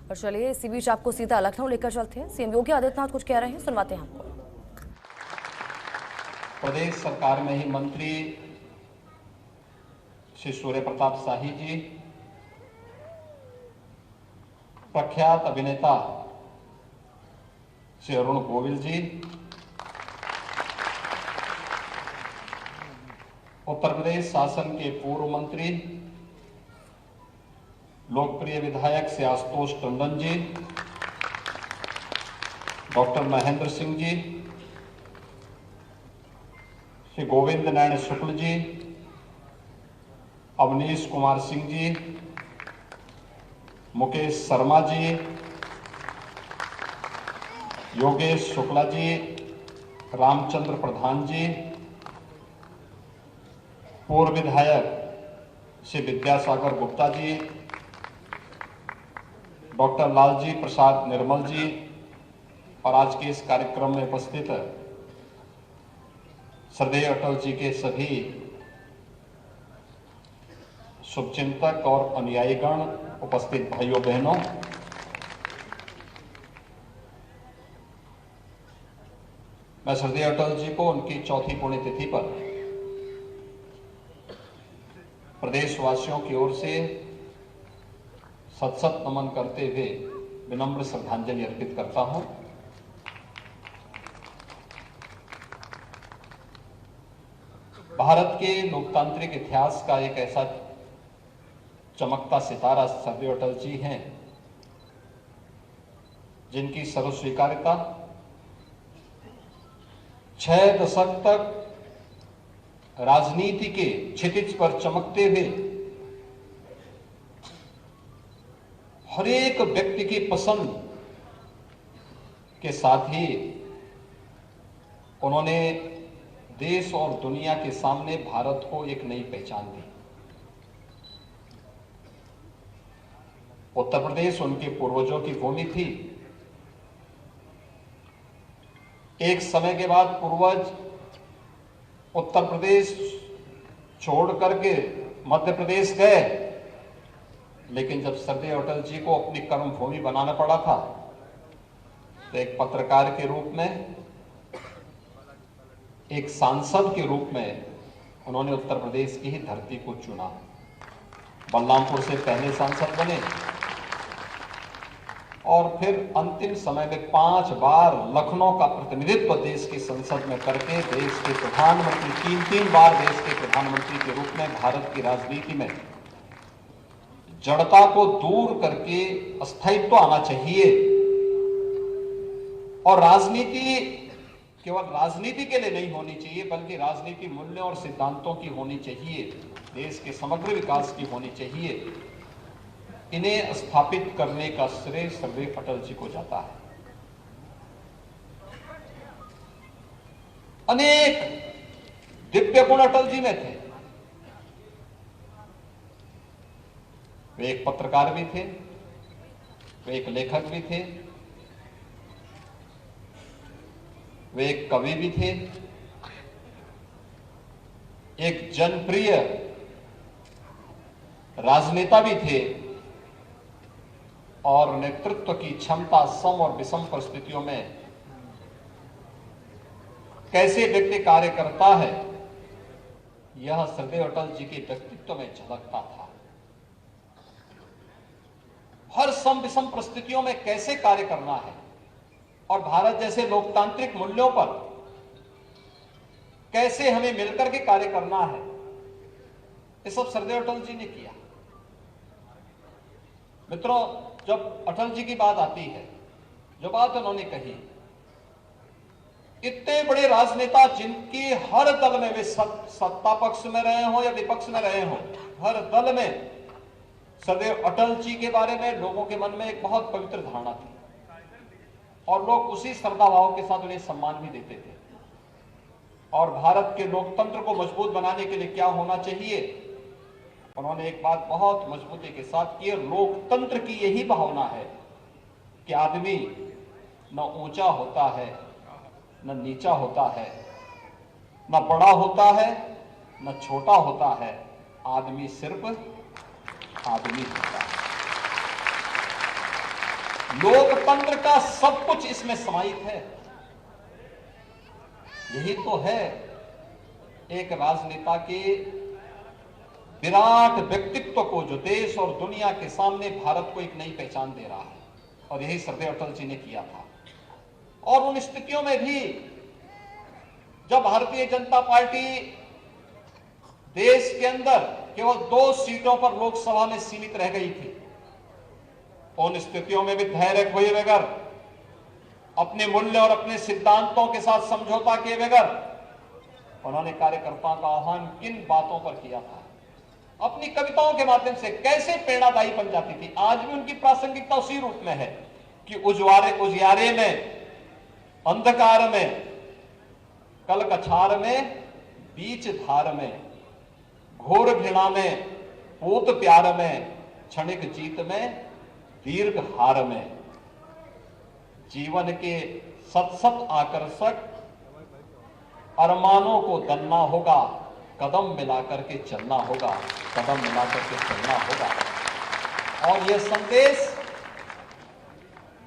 और चलिए इसी बीच आपको सीधा लखनऊ लेकर चलते हैं। सीएम योगी आदित्यनाथ कुछ कह रहे हैं, सुनवाते हैं आपको। प्रदेश सरकार में ही मंत्री श्री सूर्य प्रताप शाही जी, प्रख्यात अभिनेता श्री अरुण गोविल जी, उत्तर प्रदेश शासन के पूर्व मंत्री लोकप्रिय विधायक श्री आशुतोष टंडन जी, डॉक्टर महेंद्र सिंह जी, श्री गोविंद नारायण शुक्ल जी, अवनीश कुमार सिंह जी, मुकेश शर्मा जी, योगेश शुक्ला जी, रामचंद्र प्रधान जी, पूर्व विधायक श्री विद्यासागर गुप्ता जी, डॉक्टर लालजी प्रसाद निर्मल जी और आज के इस कार्यक्रम में उपस्थित श्रद्धेय अटल जी के सभी शुभचिंतक और अनुयायीगण, उपस्थित भाइयों बहनों, मैं श्रद्धेय अटल जी को उनकी चौथी पुण्यतिथि पर प्रदेशवासियों की ओर से सत नमन करते हुए विनम्र श्रद्धांजलि अर्पित करता हूं। भारत के लोकतांत्रिक इतिहास का एक ऐसा चमकता सितारा श्रद्धेय अटल जी हैं, जिनकी सर्वस्वीकार्यता 6 दशक तक राजनीति के क्षितिज पर चमकते हुए हर एक व्यक्ति की पसंद के साथ ही उन्होंने देश और दुनिया के सामने भारत को एक नई पहचान दी। उत्तर प्रदेश उनके पूर्वजों की भूमि थी। एक समय के बाद पूर्वज उत्तर प्रदेश छोड़ करके मध्य प्रदेश गए, लेकिन जब श्रद्धेय अटल जी को अपनी कर्मभूमि बनाना पड़ा था तो एक पत्रकार के रूप में, एक सांसद के रूप में उन्होंने उत्तर प्रदेश की ही धरती को चुना। बलरामपुर से पहले सांसद बने और फिर अंतिम समय में 5 बार लखनऊ का प्रतिनिधित्व देश की संसद में करके देश के प्रधानमंत्री, 3 बार देश के प्रधानमंत्री के रूप में भारत की राजनीति में जड़ता को दूर करके स्थायित्व आना चाहिए। और राजनीति केवल राजनीति के लिए नहीं होनी चाहिए, बल्कि राजनीति मूल्यों और सिद्धांतों की होनी चाहिए, देश के समग्र विकास की होनी चाहिए। इन्हें स्थापित करने का श्रेय श्रद्धेय अटल जी को जाता है। अनेक दिव्य गुण अटल जी में थे। वे एक पत्रकार भी थे, वे एक लेखक भी थे, वे एक कवि भी थे, एक जनप्रिय राजनेता भी थे और नेतृत्व की क्षमता सम और विषम परिस्थितियों में कैसे व्यक्ति कार्य करता है, यह श्रद्धेय अटल जी के व्यक्तित्व में झलकता था। हर सम विषम परिस्थितियों में कैसे कार्य करना है और भारत जैसे लोकतांत्रिक मूल्यों पर कैसे हमें मिलकर के कार्य करना है, ये सब श्रद्धेय अटल जी ने किया। मित्रों, जब अटल जी की बात आती है, जो बात उन्होंने कही, इतने बड़े राजनेता जिनकी हर दल में, वे सत्ता पक्ष में रहे हो या विपक्ष में रहे हो, हर दल में श्रद्धेय अटल जी के बारे में लोगों के मन में एक बहुत पवित्र धारणा थी और लोग उसी श्रद्धा भाव के साथ उन्हें सम्मान भी देते थे। और भारत के लोकतंत्र को मजबूत बनाने के लिए क्या होना चाहिए, उन्होंने एक बात बहुत मजबूती के साथ की। लोकतंत्र की यही भावना है कि आदमी न ऊंचा होता है न नीचा होता है, न बड़ा होता है न छोटा होता है, आदमी सिर्फ आदमी होता है। लोकतंत्र का सब कुछ इसमें समाहित है। यही तो है एक राजनेता के विराट व्यक्तित्व को, जो देश और दुनिया के सामने भारत को एक नई पहचान दे रहा है, और यही सरदेव अटल जी ने किया था। और उन स्थितियों में भी जब भारतीय जनता पार्टी देश के अंदर केवल 2 सीटों पर लोकसभा में सीमित रह गई थी, उन स्थितियों में भी धैर्य खोए बगैर, अपने मूल्य और अपने सिद्धांतों के साथ समझौता किए बगैर उन्होंने कार्यकर्ताओं का आह्वान किन बातों पर किया था, अपनी कविताओं के माध्यम से कैसे प्रेरणादायी बन जाती थी। आज भी उनकी प्रासंगिकता उसी रूप में है कि उजियारे में, अंधकार में, कल कछार में, बीच धार में, घोर घृणा में, पूत प्यार में, क्षणिक जीत में, दीर्घ हार में, जीवन के सत आकर्षक अरमानों को दलना होगा, कदम मिलाकर के चलना होगा, कदम मिलाकर के चलना होगा। और यह संदेश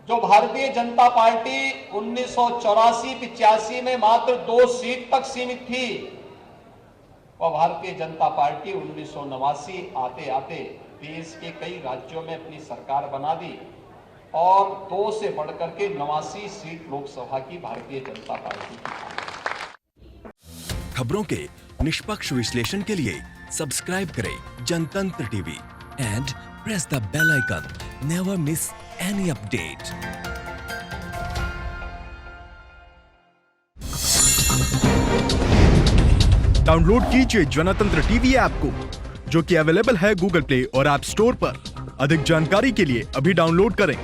जो भारतीय जनता पार्टी 1984-85 में मात्र 2 सीट तक सीमित थी, वह भारतीय जनता पार्टी 1989 आते आते देश के कई राज्यों में अपनी सरकार बना दी और 2 से बढ़कर के 89 सीट लोकसभा की भारतीय जनता पार्टी की। खबरों के निष्पक्ष विश्लेषण के लिए सब्सक्राइब करें Jantantra TV and press the bell icon. Never miss any update. Download कीजिए जनतंत्र टीवी ऐप को, जो कि अवेलेबल है गूगल प्ले और ऐप स्टोर पर। अधिक जानकारी के लिए अभी डाउनलोड करें।